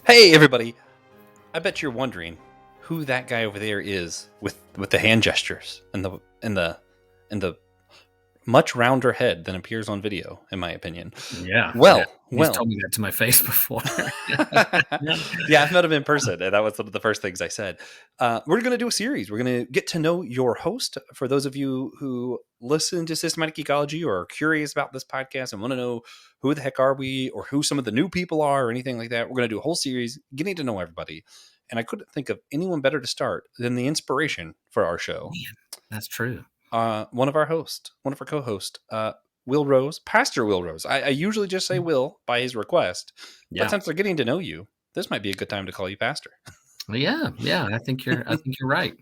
Hey, everybody. I bet you're wondering who that guy over there is with the hand gestures and the much rounder head than appears on video, in my opinion. Yeah. He's told me that to my face before. Yeah, I've met him in person, and that was one of the first things I said. We're going to do a series. We're going to get to know your host. For those of you who listen to Systematic Geekology or are curious about this podcast and want to know who the heck are we or who some of the new people are or anything like that, we're going to do a whole series getting to know everybody. And I couldn't think of anyone better to start than the inspiration for our show. Man, that's true. One of our co-hosts, Will Rose, Pastor Will Rose. I usually just say Will by his request, but since they're getting to know you, this might be a good time to call you Pastor. Well, yeah. I think you're right.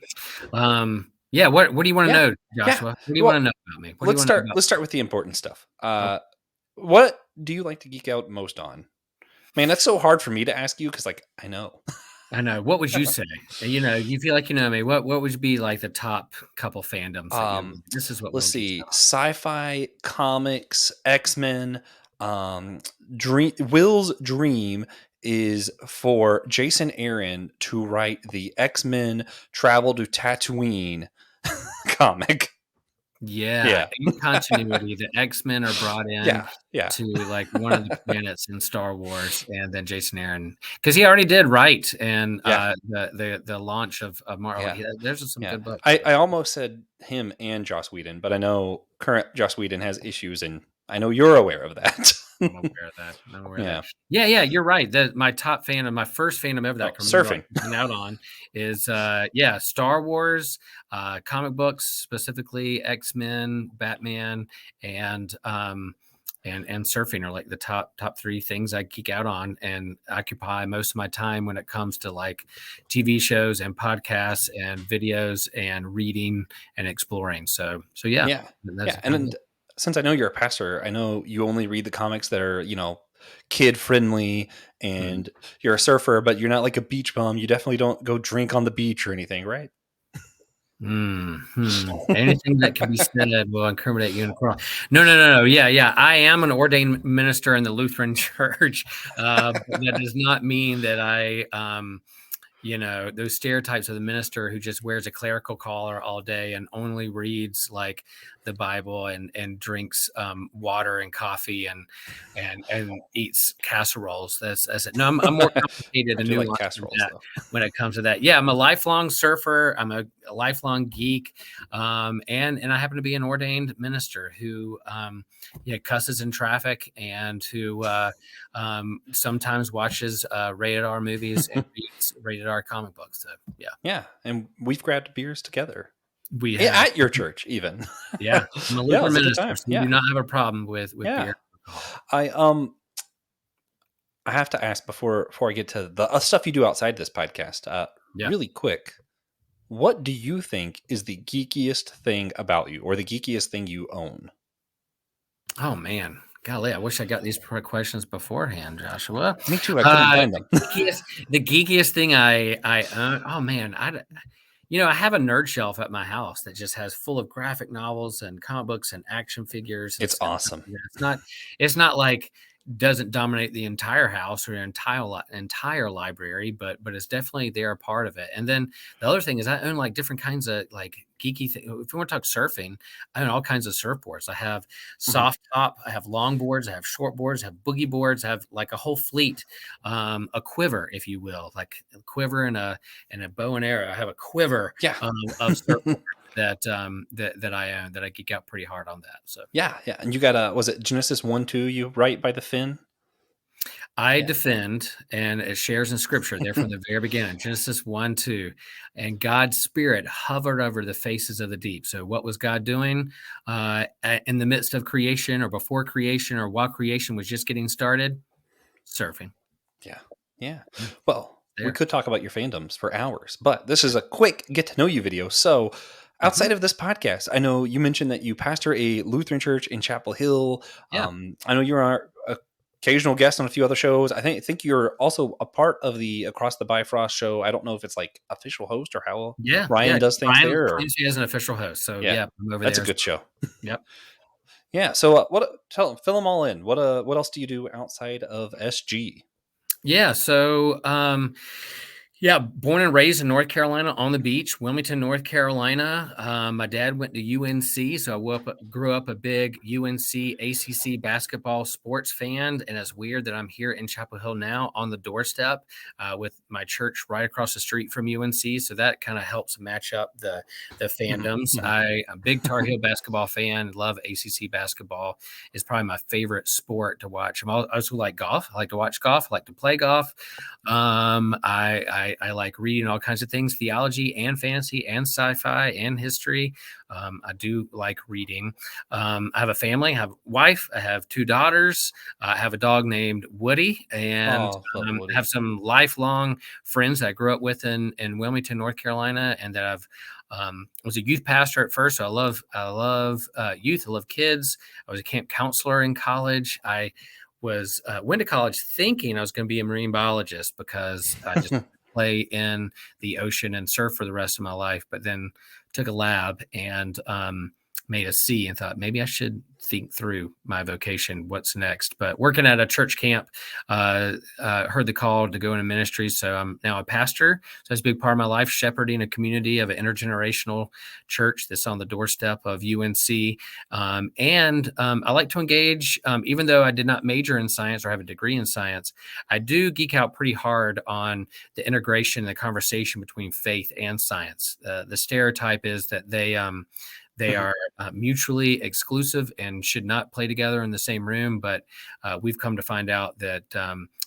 Yeah. What do you want to know, Joshua? What do you want to know about me? Let's start with the important stuff. What do you like to geek out most on? Man, that's so hard for me to ask you because, I know. I know. What would you say? You feel like you know me. What would be like the top couple fandoms? This is what. Let's see: sci-fi, comics, X-Men. Will's dream is for Jason Aaron to write the X-Men Travel to Tatooine comic. Yeah. In continuity, the X-Men are brought in to like one of the planets in Star Wars, and then Jason Aaron, because he already did write and the launch of Marvel. Yeah. There's some good books. I almost said him and Joss Whedon, but I know current Joss Whedon has issues, and I know you're aware of that. I'm aware of that. Yeah, you're right. My top fandom, my first fandom ever that surfing out on is Star Wars, comic books, specifically X-Men, Batman, and surfing are like the top three things I geek out on and occupy most of my time when it comes to like TV shows and podcasts and videos and reading and exploring. So yeah. And since I know you're a pastor, I know you only read the comics that are, kid friendly, and you're a surfer, but you're not like a beach bum. You definitely don't go drink on the beach or anything, right? Anything that can be said will incriminate you in a court. No. Yeah. I am an ordained minister in the Lutheran Church. But that does not mean that I, those stereotypes of the minister who just wears a clerical collar all day and only reads like the Bible and drinks water and coffee and eats casseroles. That's it. No, I'm more complicated and like casseroles when it comes to that. Yeah, I'm a lifelong surfer. I'm a lifelong geek, and I happen to be an ordained minister who cusses in traffic and who sometimes watches rated R movies and reads rated R comic books. So yeah, and we've grabbed beers together. We at your church, even. Yeah, I'm a Lutheran Minister. So we do not have a problem with beer. I have to ask before I get to the stuff you do outside this podcast. Really quick, what do you think is the geekiest thing about you, or the geekiest thing you own? Oh man, golly! I wish I got these questions beforehand, Joshua. Me too. I couldn't find them. The geekiest thing I own. Oh man, I have a nerd shelf at my house that just has full of graphic novels and comic books and action figures. It's awesome. It's not like doesn't dominate the entire house or entire library, but it's definitely they're a part of it. And then the other thing is I own like different kinds of like geeky things. If you want to talk surfing, I own all kinds of surfboards. I have soft top, I have long boards, I have short boards, I have boogie boards, I have like a whole fleet, a quiver, if you will, like a quiver and a bow and arrow. I have a quiver of surfboards. That I own, that I geek out pretty hard on that. So yeah, and you got was it Genesis 1-2? You write by the fin. I defend, and it shares in Scripture there from the very beginning. Genesis 1-2, and God's Spirit hovered over the faces of the deep. So what was God doing in the midst of creation, or before creation, or while creation was just getting started? Surfing. Yeah. Well, we could talk about your fandoms for hours, but this is a quick get to know you video. So outside of this podcast, I know you mentioned that you pastor a Lutheran church in Chapel Hill. Yeah. I know you're our occasional guest on a few other shows. I think you're also a part of the Across the Bifrost show. I don't know if it's like official host or how Ryan does things there. Or... He has an official host. So I'm over there. That's a good show. Yep. Yeah. So fill them all in. What else do you do outside of SG? Yeah. So, yeah, born and raised in North Carolina on the beach, Wilmington, North Carolina. My dad went to UNC, so grew up a big UNC ACC basketball sports fan. And it's weird that I'm here in Chapel Hill now on the doorstep with my church right across the street from UNC. So that kind of helps match up the fandoms. I'm a big Tar Heel basketball fan. Love ACC basketball. It's probably my favorite sport to watch. I also like golf. I like to watch golf. I like to play golf. I like reading all kinds of things, theology and fantasy and sci-fi and history. I do like reading. I have a family, I have a wife, I have 2 daughters. I have a dog named Woody, and Love Woody. have some lifelong friends that I grew up with in Wilmington, North Carolina, and that I've was a youth pastor at first. So I love youth. I love kids. I was a camp counselor in college. I was went to college thinking I was going to be a marine biologist because I just play in the ocean and surf for the rest of my life. But then took a lab and made a C and thought maybe I should think through my vocation. What's next? But working at a church camp, heard the call to go into ministry. So I'm now a pastor. So it's a big part of my life, shepherding a community of an intergenerational church that's on the doorstep of UNC. And I like to engage, even though I did not major in science or have a degree in science, I do geek out pretty hard on the integration and the conversation between faith and science. The stereotype is that they are mutually exclusive and should not play together in the same room. But we've come to find out that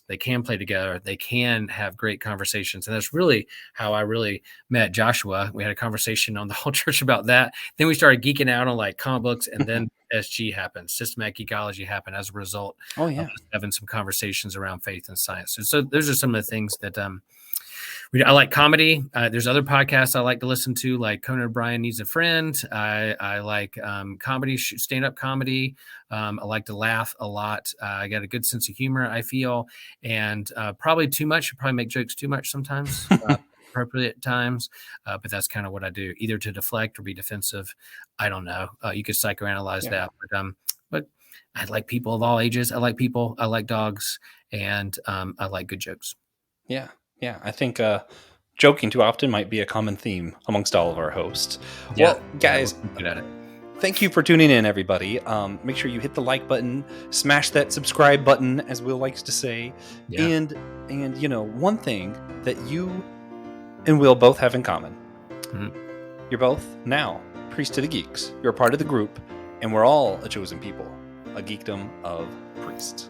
they can play together. They can have great conversations. And that's really how I really met Joshua. We had a conversation on the whole church about that. Then we started geeking out on like comic books, and then SG happened. Systematic geekology happened as a result of us having some conversations around faith and science. So those are some of the things that I like comedy. There's other podcasts I like to listen to, like Conan O'Brien Needs a Friend. I like comedy, stand-up comedy. I like to laugh a lot. I got a good sense of humor, I feel, and probably too much. I probably make jokes too much sometimes, appropriate times. But that's kind of what I do, either to deflect or be defensive. I don't know. You could psychoanalyze that, but I like people of all ages. I like people. I like dogs, and I like good jokes. Yeah. Yeah, I think joking too often might be a common theme amongst all of our hosts. Yeah, well, guys, we're good at it. Thank you for tuning in, everybody. Make sure you hit the like button, smash that subscribe button, as Will likes to say. Yeah. And you know, one thing that you and Will both have in common. You're both now priests to the geeks. You're a part of the group, and we're all a chosen people, a geekdom of priests.